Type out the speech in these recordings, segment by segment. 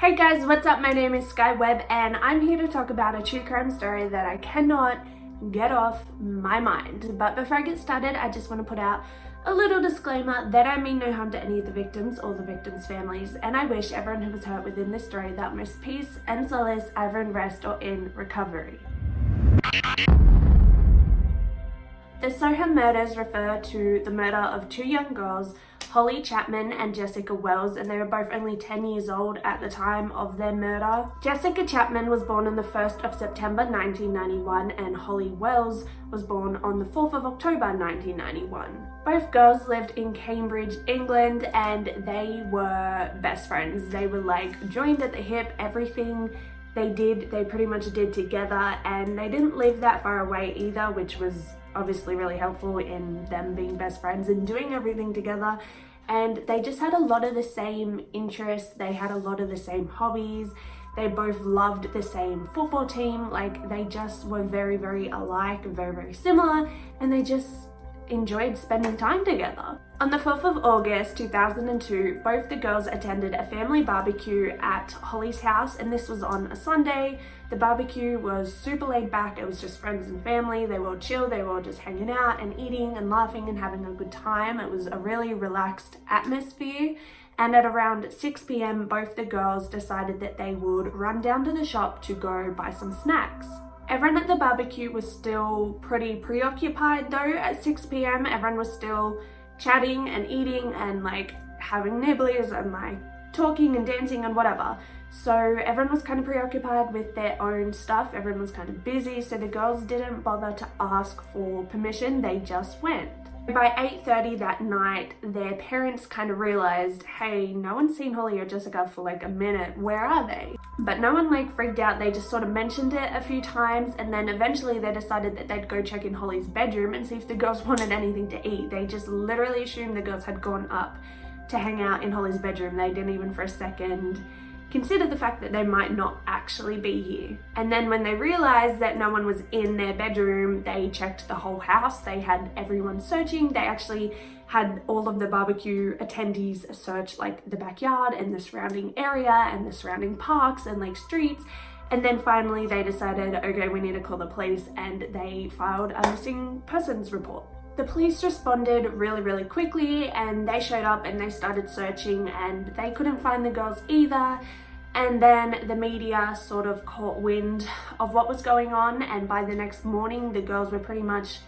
Hey guys, what's up? My name is Sky Webb and I'm here to talk about a true crime story that I cannot get off my mind. But before I get started, I just want to put out a little disclaimer that I mean no harm to any of the victims or the victims' families, and I wish everyone who was hurt within this story the utmost peace and solace, either in rest or in recovery. The Soham Murders refer to the murder of two young girls, Holly Chapman and Jessica Wells, and they were both only 10 years old at the time of their murder. Jessica Chapman was born on the 1st of September 1991 and Holly Wells was born on the 4th of October 1991. Both girls lived in Cambridge, England, and they were best friends. They were like joined at the hip. Everything they pretty much did together, and they didn't live that far away either, which was obviously really helpful in them being best friends and doing everything together. And they just had a lot of the same interests. They had a lot of the same hobbies. They both loved the same football team. Like, they just were very, very alike, very, very similar, and they just enjoyed spending time together. On the 4th of August 2002, both the girls attended a family barbecue at Holly's house, and this was on a Sunday. The barbecue was super laid back. It was just friends and family. They were all chill. They were all just hanging out and eating and laughing and having a good time. It was a really relaxed atmosphere. And at around 6 p.m, both the girls decided that they would run down to the shop to go buy some snacks. Everyone at the barbecue was still pretty preoccupied though. At 6 p.m, everyone was still chatting and eating and like having nibblies and like talking and dancing and whatever. So everyone was kind of preoccupied with their own stuff. Everyone was kind of busy, so the girls didn't bother to ask for permission. They just went. By 8:30 that night, their parents kind of realized, hey, no one's seen Holly or Jessica for like a minute. Where are they? But no one like freaked out. They just sort of mentioned it a few times, and then eventually they decided that they'd go check in Holly's bedroom and see if the girls wanted anything to eat. They just literally assumed the girls had gone up to hang out in Holly's bedroom. They didn't even for a second consider the fact that they might not actually be here. And then when they realized that no one was in their bedroom, they checked the whole house. They had everyone searching. They actually had all of the barbecue attendees search like the backyard and the surrounding area and the surrounding parks and like streets. And then finally they decided, okay, we need to call the police, and they filed a missing persons report. The police responded really, really quickly, and they showed up and they started searching, and they couldn't find the girls either. And then the media sort of caught wind of what was going on, and by the next morning the girls were pretty much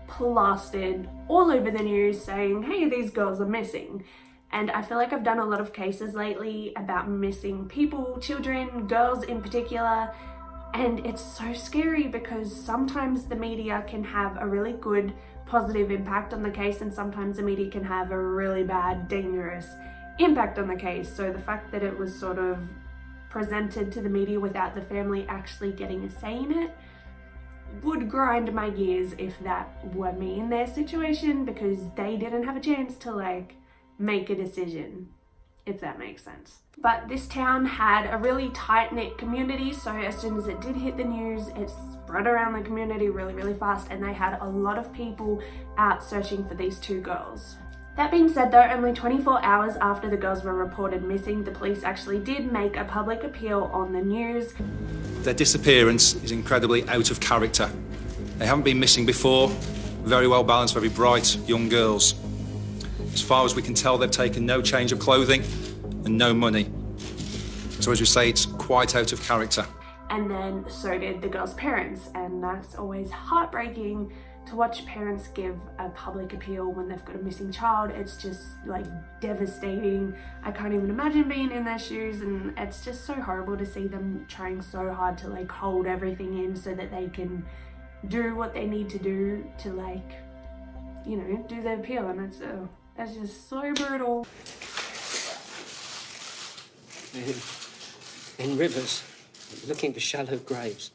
plastered all over the news saying, hey, these girls are missing. And I feel like I've done a lot of cases lately about missing people, children, girls in particular, and it's so scary because sometimes the media can have a really good positive impact on the case, and sometimes the media can have a really bad, dangerous impact on the case. So the fact that it was sort of presented to the media without the family actually getting a say in it would grind my gears if that were me in their situation, because they didn't have a chance to like make a decision, if that makes sense. But this town had a really tight-knit community, so as soon as it did hit the news, it spread around the community really, really fast, and they had a lot of people out searching for these two girls. That being said though, only 24 hours after the girls were reported missing, the police actually did make a public appeal on the news. Their disappearance is incredibly out of character. They haven't been missing before, very well balanced, very bright young girls. As far as we can tell, they've taken no change of clothing and no money. So as we say, it's quite out of character. And then so did the girls' parents, and that's always heartbreaking to watch parents give a public appeal when they've got a missing child. It's just like devastating. I can't even imagine being in their shoes, and it's just so horrible to see them trying so hard to like hold everything in so that they can do what they need to do to like, you know, do the appeal, and it's just so brutal. In rivers, looking for shallow graves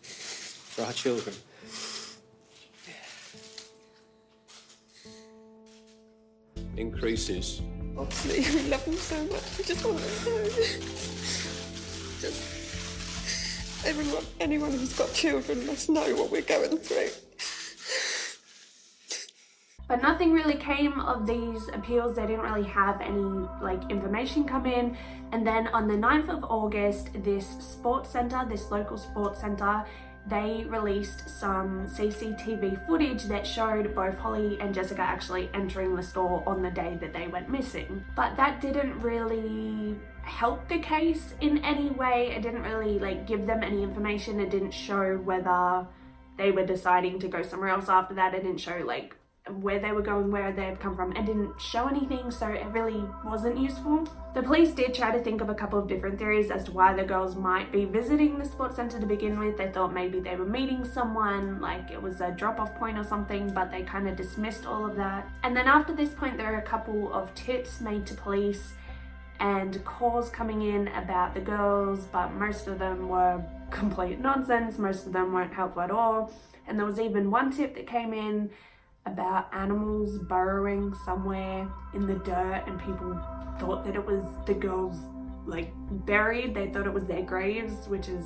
for our children. Increases. Obviously, we love them so much. We just want them to know. Anyone who's got children must know what we're going through. But nothing really came of these appeals. They didn't really have any like information come in, And then on the 9th of August, this local sports centre, they released some CCTV footage that showed both Holly and Jessica actually entering the store on the day that they went missing. But that didn't really help the case in any way. It didn't really give them any information. It didn't show whether they were deciding to go somewhere else after that. It didn't show where they were going, where they had come from. It didn't show anything, so it really wasn't useful. The police did try to think of a couple of different theories as to why the girls might be visiting the sports centre to begin with. They thought maybe they were meeting someone, it was a drop-off point or something, but they kind of dismissed all of that. And then after this point, there are a couple of tips made to police and calls coming in about the girls, but most of them were complete nonsense. Most of them weren't helpful at all. And there was even one tip that came in about animals burrowing somewhere in the dirt, and people thought that it was the girls buried. They thought it was their graves, which is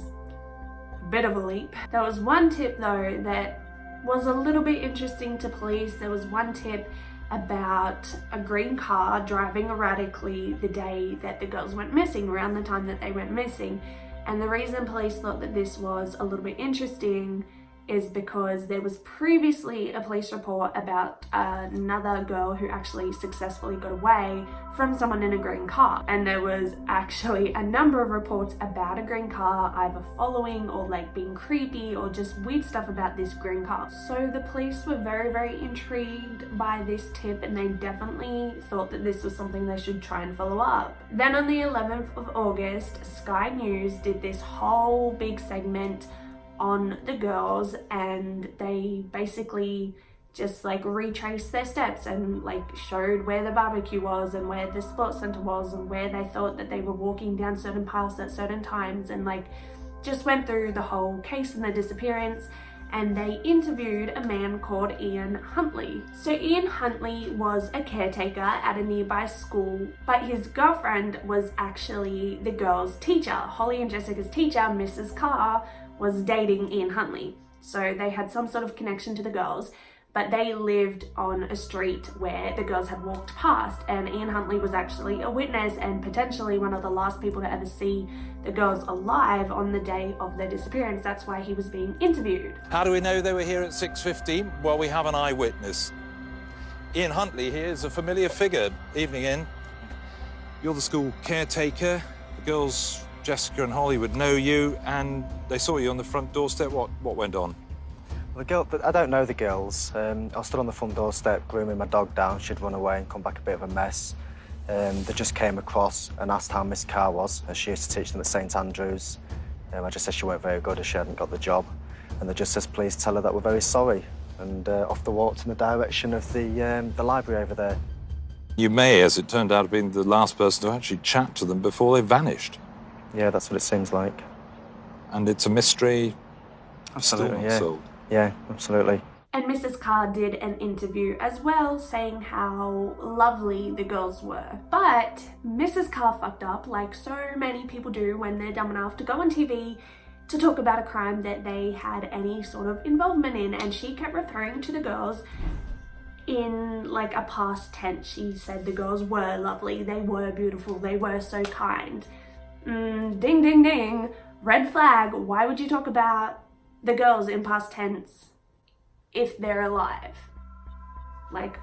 a bit of a leap. There was one tip though that was a little bit interesting to police. There was one tip about a green car driving erratically the day that the girls went missing, around the time that they went missing. And the reason police thought that this was a little bit interesting is because there was previously a police report about another girl who actually successfully got away from someone in a green car. And there was actually a number of reports about a green car either following or being creepy or just weird stuff about this green car. So the police were very, very intrigued by this tip, and they definitely thought that this was something they should try and follow up. Then on the 11th of August, Sky News did this whole big segment on the girls, and they basically just retraced their steps and showed where the barbecue was and where the sports center was and where they thought that they were walking down certain paths at certain times, and just went through the whole case and the disappearance. And they interviewed a man called Ian Huntley. So Ian Huntley was a caretaker at a nearby school, but his girlfriend was actually the girls' teacher. Holly and Jessica's teacher, Mrs. Carr, was dating Ian Huntley. So they had some sort of connection to the girls, but they lived on a street where the girls had walked past, and Ian Huntley was actually a witness and potentially one of the last people to ever see the girls alive on the day of their disappearance. That's why he was being interviewed. How do we know they were here at 6:15? Well, we have an eyewitness. Ian Huntley here is a familiar figure. Evening, Ian. You're the school caretaker. The girls, Jessica and Holly, would know you, and they saw you on the front doorstep. What went on? I don't know the girls. I was stood on the front doorstep grooming my dog down. She'd run away and come back a bit of a mess. They just came across and asked how Miss Carr was, as she used to teach them at St Andrews. I just said she weren't very good, as she hadn't got the job. And they just says, please tell her that we're very sorry. And off they walked in the direction of the library over there. You may, as it turned out, have been the last person to actually chat to them before they vanished. Yeah, that's what it seems like. And it's a mystery. Absolutely, still yeah. solved. Yeah, absolutely. And Mrs. Carr did an interview as well, saying how lovely the girls were. But Mrs. Carr fucked up, like so many people do when they're dumb enough to go on TV to talk about a crime that they had any sort of involvement in. And she kept referring to the girls in a past tense. She said the girls were lovely, they were beautiful, they were so kind. Ding, ding, ding. Red flag. Why would you talk about the girls in past tense if they're alive?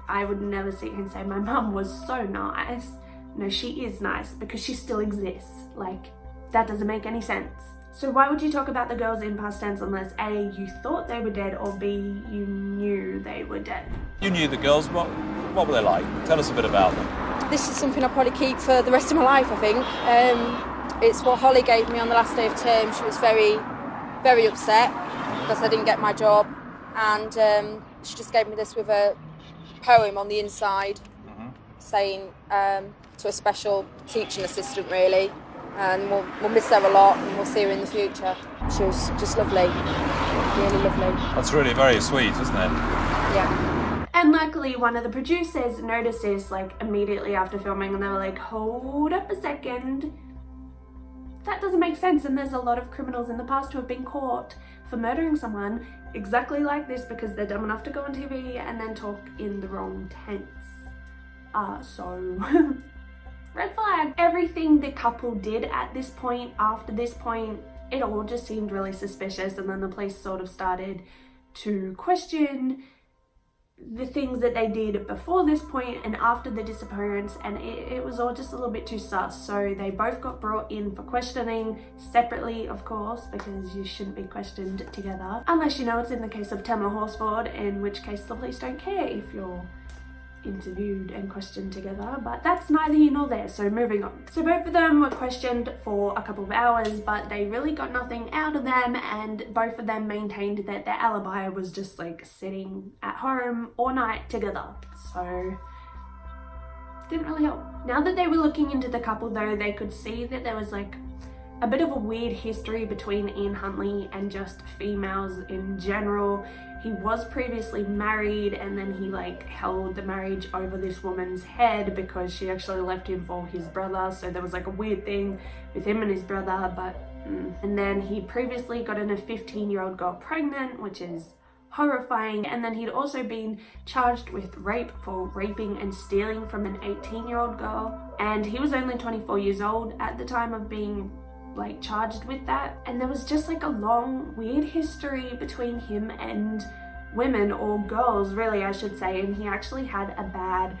I would never sit here and say my mum was so nice. No, she is nice because she still exists. That doesn't make any sense. So why would you talk about the girls in past tense unless A, you thought they were dead, or B, you knew they were dead? You knew the girls. What were they like? Tell us a bit about them. This is something I'll probably keep for the rest of my life, I think. It's what Holly gave me on the last day of term. She was very, very upset because I didn't get my job, and she just gave me this with a poem on the inside, saying to a special teaching assistant, really, and we'll miss her a lot and we'll see her in the future. She was just lovely, really lovely. That's really very sweet, isn't it? Yeah. And luckily one of the producers noticed this immediately after filming, and they were like, hold up a second, that doesn't make sense. And there's a lot of criminals in the past who have been caught for murdering someone exactly like this because they're dumb enough to go on TV and then talk in the wrong tense. So red flag. Everything the couple did at this point, after this point, it all just seemed really suspicious, and then the police sort of started to question the things that they did before this point and after the disappearance, and it was all just a little bit too sus. So they both got brought in for questioning separately, of course, because you shouldn't be questioned together unless you know it's in the case of Tamla Horsford, in which case the police don't care if you're interviewed and questioned together, but that's neither here nor there. So moving on. So both of them were questioned for a couple of hours, but they really got nothing out of them, and both of them maintained that their alibi was just like sitting at home all night together. So didn't really help. Now that they were looking into the couple though, they could see that there was like a bit of a weird history between Ian Huntley and just females in general. He was previously married, and then he like held the marriage over this woman's head because she actually left him for his brother. So there was like a weird thing with him and his brother, but and then he previously gotten a 15-year-old girl pregnant, which is horrifying. And then he'd also been charged with rape for raping and stealing from an 18-year-old girl, and he was only 24 years old at the time of being like charged with that. And there was just like a long weird history between him and women, or girls really I should say, and he actually had a bad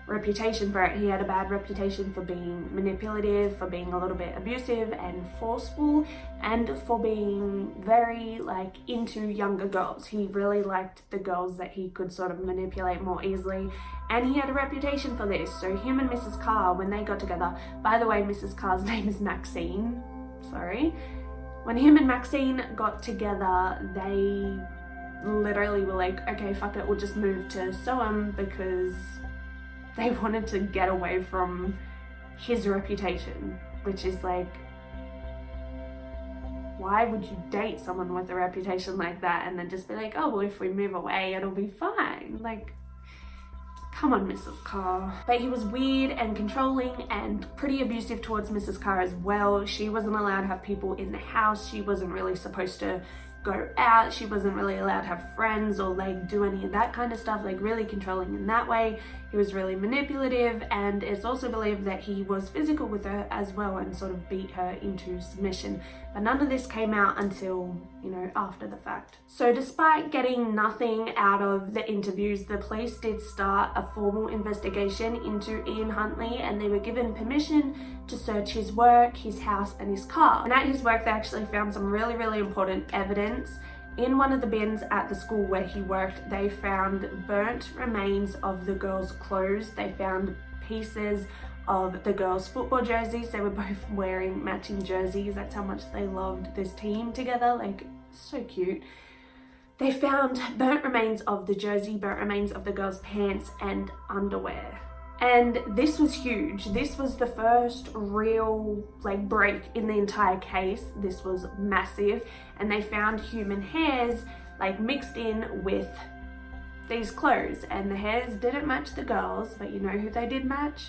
reputation for it. He had a bad reputation for being manipulative, for being a little bit abusive and forceful, and for being very like into younger girls. He really liked the girls that he could sort of manipulate more easily, and he had a reputation for this. So him and Mrs. Carr, when they got together, by the way, Mrs. Carr's name is Maxine, sorry. When him and Maxine got together, they literally were like, okay, fuck it, we'll just move to Soham, because they wanted to get away from his reputation, which is like, why would you date someone with a reputation like that and then just be like, oh, well, if we move away, it'll be fine? Like, come on, Mrs. Carr. But he was weird and controlling and pretty abusive towards Mrs. Carr as well. She wasn't allowed to have people in the house. She wasn't really supposed to go out. She wasn't really allowed to have friends or like do any of that kind of stuff, like really controlling in that way. He was really manipulative, and it's also believed that he was physical with her as well and sort of beat her into submission. But none of this came out until, you know, after the fact. So despite getting nothing out of the interviews, the police did start a formal investigation into Ian Huntley, and they were given permission to search his work, his house and his car. And at his work they actually found some really, really important evidence. In one of the bins at the school where he worked, they found burnt remains of the girls' clothes. They found pieces of the girls' football jerseys. They were both wearing matching jerseys. That's how much they loved this team together. Like, so cute. They found burnt remains of the jersey, burnt remains of the girls' pants and underwear. And this was huge. This was the first real like break in the entire case. This was massive. And they found human hairs like mixed in with these clothes, and the hairs didn't match the girls, but you know who they did match?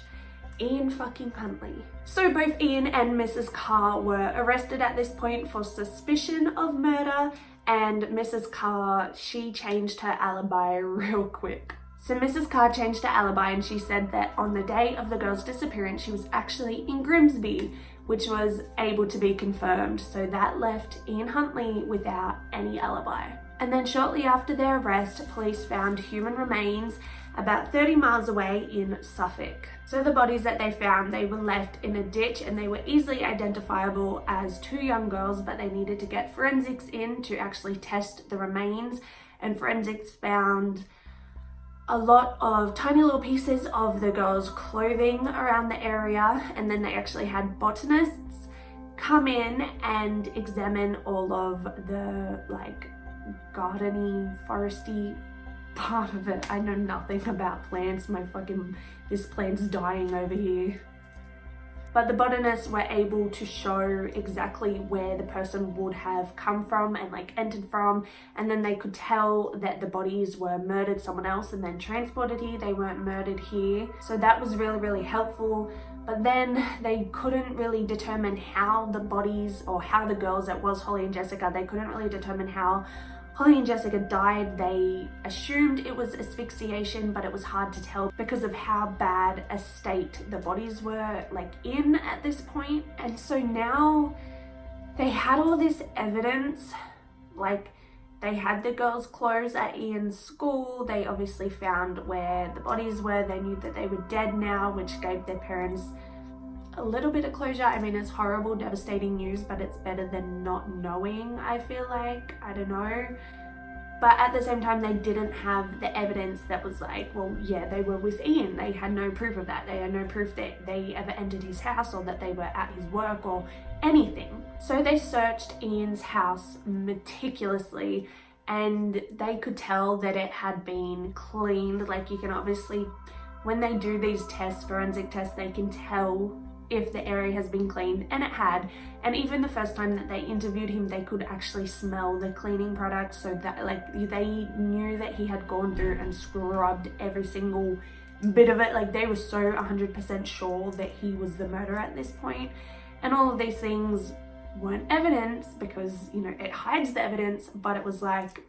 Ian fucking Huntley. So both Ian and Mrs. Carr were arrested at this point for suspicion of murder, and Mrs. Carr, she changed her alibi real quick. So Mrs. Carr changed her alibi, and she said that on the day of the girl's disappearance, she was actually in Grimsby, which was able to be confirmed. So that left Ian Huntley without any alibi. And then shortly after their arrest, police found human remains about 30 miles away in Suffolk. So the bodies that they found, they were left in a ditch, and they were easily identifiable as two young girls, but they needed to get forensics in to actually test the remains. And forensics found a lot of tiny little pieces of the girls' clothing around the area, and then they actually had botanists come in and examine all of the like gardeny, foresty part of it. I know nothing about plants. This plant's dying over here. But the botanists were able to show exactly where the person would have come from and like entered from, and then they could tell that the bodies were murdered somewhere else and then transported here. They weren't murdered here. So that was really, really helpful. But then they couldn't really determine how the bodies, or how the girls, that was Holly and Jessica, they couldn't really determine how Holly and Jessica died, they assumed it was asphyxiation, but it was hard to tell because of how bad a state the bodies were like in at this point. And so now they had all this evidence, like they had the girls' clothes at Ian's school, they obviously found where the bodies were, they knew that they were dead now, which gave their parents a little bit of closure. I mean, it's horrible, devastating news, but it's better than not knowing, I feel like. I don't know. But at the same time, they didn't have the evidence that was like, well, yeah, they were with Ian. They had no proof of that. They had no proof that they ever entered his house or that they were at his work or anything. So they searched Ian's house meticulously, and they could tell that it had been cleaned. Like, you can obviously, when they do these tests, forensic tests, they can tell if the area has been cleaned, and it had. And even the first time that they interviewed him, they could actually smell the cleaning product, so that like they knew that he had gone through and scrubbed every single bit of it. Like, they were so 100% sure that he was the murderer at this point. And all of these things weren't evidence because, you know, it hides the evidence, but it was like,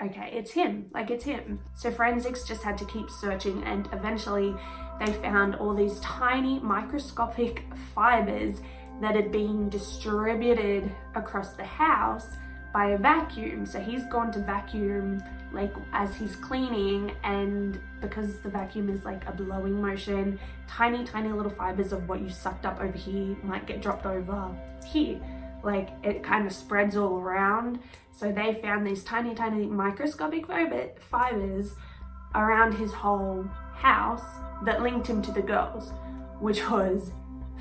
okay, it's him, like it's him. So forensics just had to keep searching, and eventually they found all these tiny microscopic fibers that had been distributed across the house by a vacuum. So he's gone to vacuum like as he's cleaning, and because the vacuum is like a blowing motion, tiny little fibers of what you sucked up over here might get dropped over here. Like, it kind of spreads all around. So they found these tiny microscopic fibers around his whole house that linked him to the girls, which was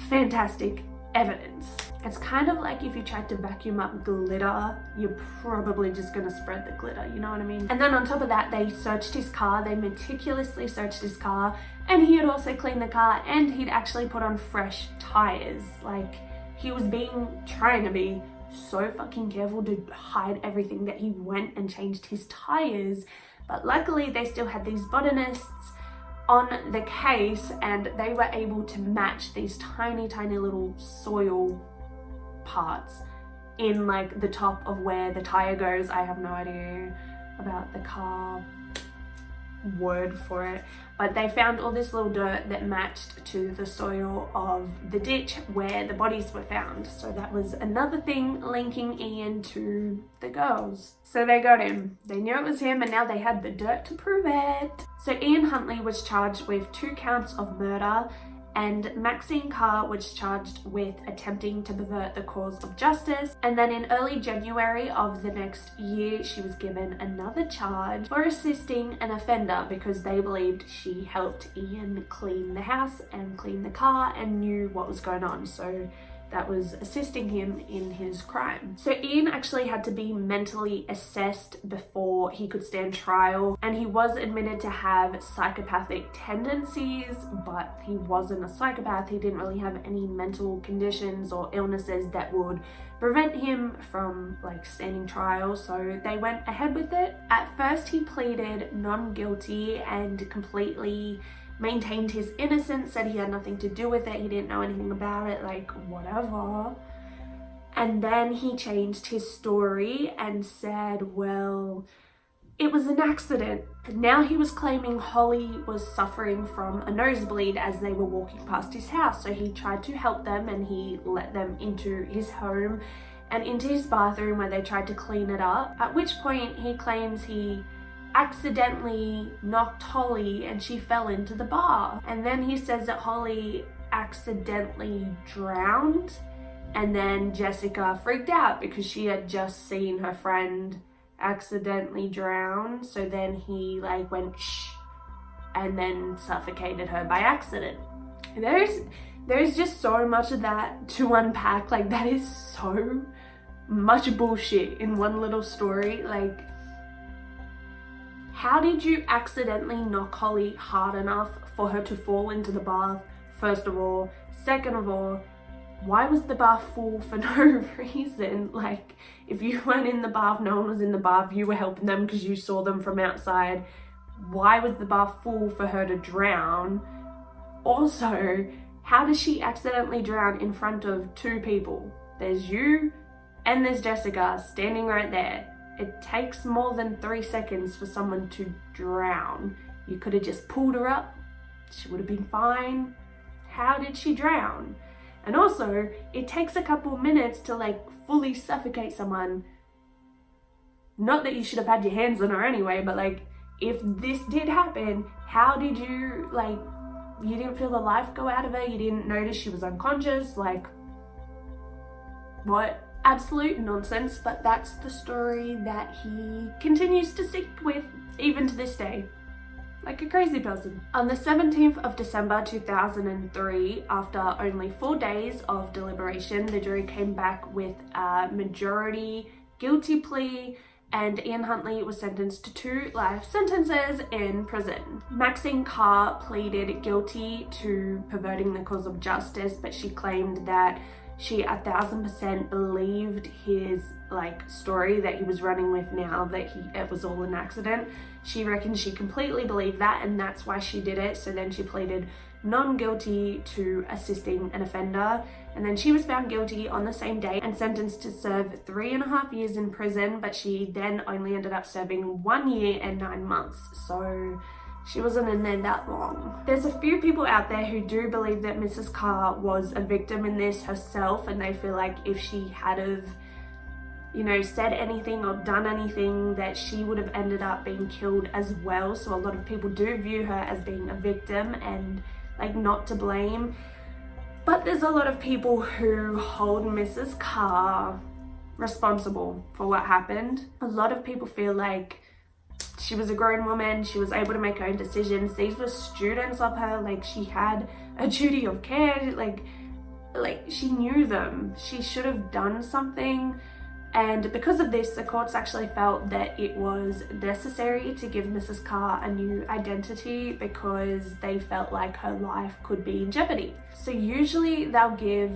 fantastic evidence. It's kind of like if you tried to vacuum up glitter, you're probably just gonna spread the glitter, you know what I mean? And then on top of that, they searched his car, they meticulously searched his car, and he had also cleaned the car, and he'd actually put on fresh tires. Like, he was trying to be so fucking careful to hide everything that he went and changed his tires. But luckily they still had these botanists on the case, and they were able to match these tiny little soil parts in like the top of where the tire goes. I have no idea about the car word for it, but they found all this little dirt that matched to the soil of the ditch where the bodies were found. So that was another thing linking Ian to the girls. So they got him. They knew it was him, and now they had the dirt to prove it. So Ian Huntley was charged with 2 counts of murder, and Maxine Carr was charged with attempting to pervert the cause of justice. And then in early January of the next year, she was given another charge for assisting an offender because they believed she helped Ian clean the house and clean the car and knew what was going on. So that was assisting him in his crime. So Ian actually had to be mentally assessed before he could stand trial, and he was admitted to have psychopathic tendencies, but he wasn't a psychopath. He didn't really have any mental conditions or illnesses that would prevent him from like standing trial, so they went ahead with it. At first he pleaded non-guilty and completely maintained his innocence, said he had nothing to do with it, he didn't know anything about it, like whatever. And then he changed his story and said, well, it was an accident. Now he was claiming Holly was suffering from a nosebleed as they were walking past his house, so he tried to help them and he let them into his home and into his bathroom where they tried to clean it up, at which point he claims he accidentally knocked Holly and she fell into the bath. And then he says that Holly accidentally drowned, and then Jessica freaked out because she had just seen her friend accidentally drown. So then he like went shh and then suffocated her by accident. There's just so much of that to unpack. Like, that is so much bullshit in one little story. Like, how did you accidentally knock Holly hard enough for her to fall into the bath, first of all? Second of all, why was the bath full for no reason? Like, if you weren't in the bath, no one was in the bath, you were helping them because you saw them from outside. Why was the bath full for her to drown? Also, how does she accidentally drown in front of 2 people? There's you and there's Jessica standing right there. It takes more than 3 seconds for someone to drown. You could have just pulled her up. She would have been fine. How did she drown? And also, it takes a couple minutes to like fully suffocate someone. Not that you should have had your hands on her anyway, but like, if this did happen, how did you, like, you didn't feel the life go out of her? You didn't notice she was unconscious? Like, what? Absolute nonsense, but that's the story that he continues to stick with even to this day. Like a crazy person. On the 17th of December 2003, after only 4 days of deliberation, the jury came back with a majority guilty plea, and Ian Huntley was sentenced to 2 life sentences in prison. Maxine Carr pleaded guilty to perverting the cause of justice, but she claimed that she 1000% believed his story that he was running with now, that it was all an accident. She reckons she completely believed that, and that's why she did it. So then she pleaded non-guilty to assisting an offender, and then she was found guilty on the same day and sentenced to serve 3.5 years in prison, but she then only ended up serving 1 year and 9 months. So she wasn't in there that long. There's a few people out there who do believe that Mrs. Carr was a victim in this herself, and they feel like if she had have, said anything or done anything, that she would have ended up being killed as well. So a lot of people do view her as being a victim and not to blame. But there's a lot of people who hold Mrs. Carr responsible for what happened. A lot of people feel like she was a grown woman, she was able to make her own decisions. These were students of her, she had a duty of care, she knew them. She should have done something. And because of this, the courts actually felt that it was necessary to give Mrs. Carr a new identity because they felt like her life could be in jeopardy. So usually they'll give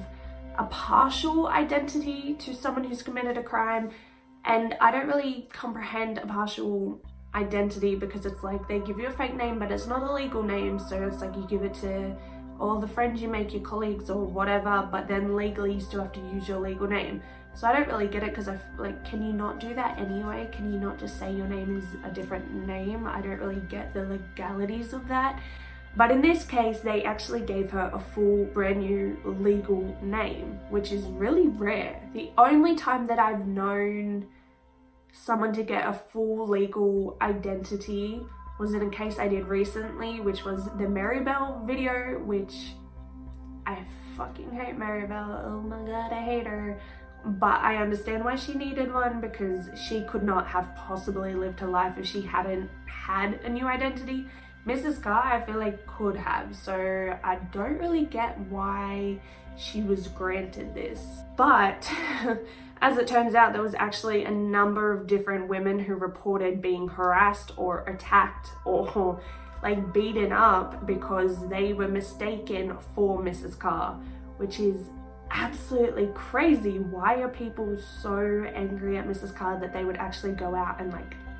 a partial identity to someone who's committed a crime, and I don't really comprehend a partial identity because it's like they give you a fake name, but it's not a legal name. So it's like you give it to all the friends you make, your colleagues or whatever, but then legally you still have to use your legal name. So I don't really get it, because can you not do that anyway? Can you not just say your name is a different name? I don't really get the legalities of that. But in this case, they actually gave her a full brand new legal name, which is really rare. The only time that I've known someone to get a full legal identity was in a case I did recently, which was the Maribel video, which I fucking hate Maribel. Oh my god, I hate her. But I understand why she needed one, because she could not have possibly lived her life if she hadn't had a new identity. Mrs. Carr, I feel like, could have, so I don't really get why she was granted this. But as it turns out, there was actually a number of different women who reported being harassed or attacked or beaten up because they were mistaken for Mrs. Carr, which is absolutely crazy. Why are people so angry at Mrs. Carr that they would actually go out and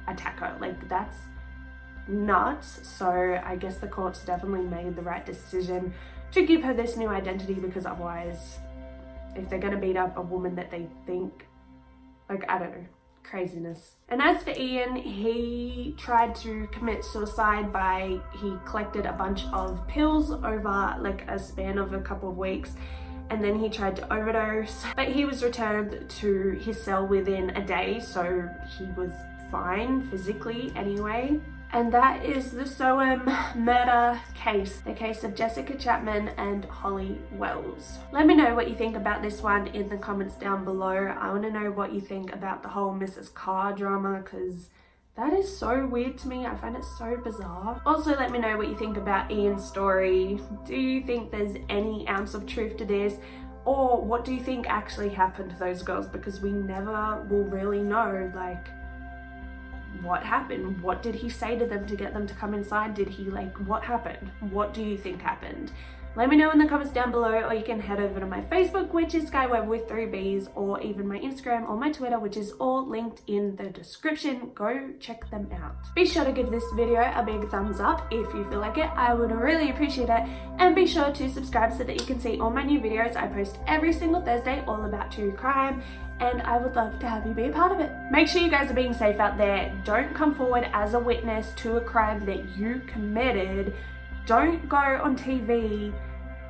attack her? That's nuts. So I guess the courts definitely made the right decision to give her this new identity, because otherwise, if they're gonna beat up a woman that they think, I don't know, craziness. And as for Ian, he tried to commit suicide he collected a bunch of pills over a span of a couple of weeks, and then he tried to overdose, but he was returned to his cell within a day, so he was fine physically anyway. And that is the Soham murder case, the case of Jessica Chapman and Holly Wells. Let me know what you think about this one in the comments down below. I want to know what you think about the whole Mrs. Carr drama, because that is so weird to me. I find it so bizarre. Also, let me know what you think about Ian's story. Do you think there's any ounce of truth to this? Or what do you think actually happened to those girls? Because we never will really know, what happened? What did he say to them to get them to come inside? Did he, what happened? What do you think happened? Let me know in the comments down below, or you can head over to my Facebook, which is skyweb with 3 B's, or even my Instagram or my Twitter, which is all linked in the description. Go check them out. Be sure to give this video a big thumbs up if you feel like it. I would really appreciate it. And be sure to subscribe so that you can see all my new videos. I post every single Thursday all about true crime, and I would love to have you be a part of it. Make sure you guys are being safe out there. Don't come forward as a witness to a crime that you committed. Don't go on TV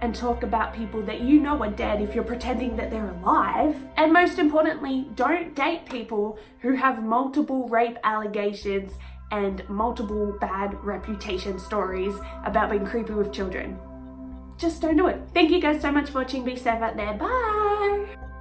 and talk about people that you know are dead if you're pretending that they're alive. And most importantly, don't date people who have multiple rape allegations and multiple bad reputation stories about being creepy with children. Just don't do it. Thank you guys so much for watching. Be safe out there. Bye!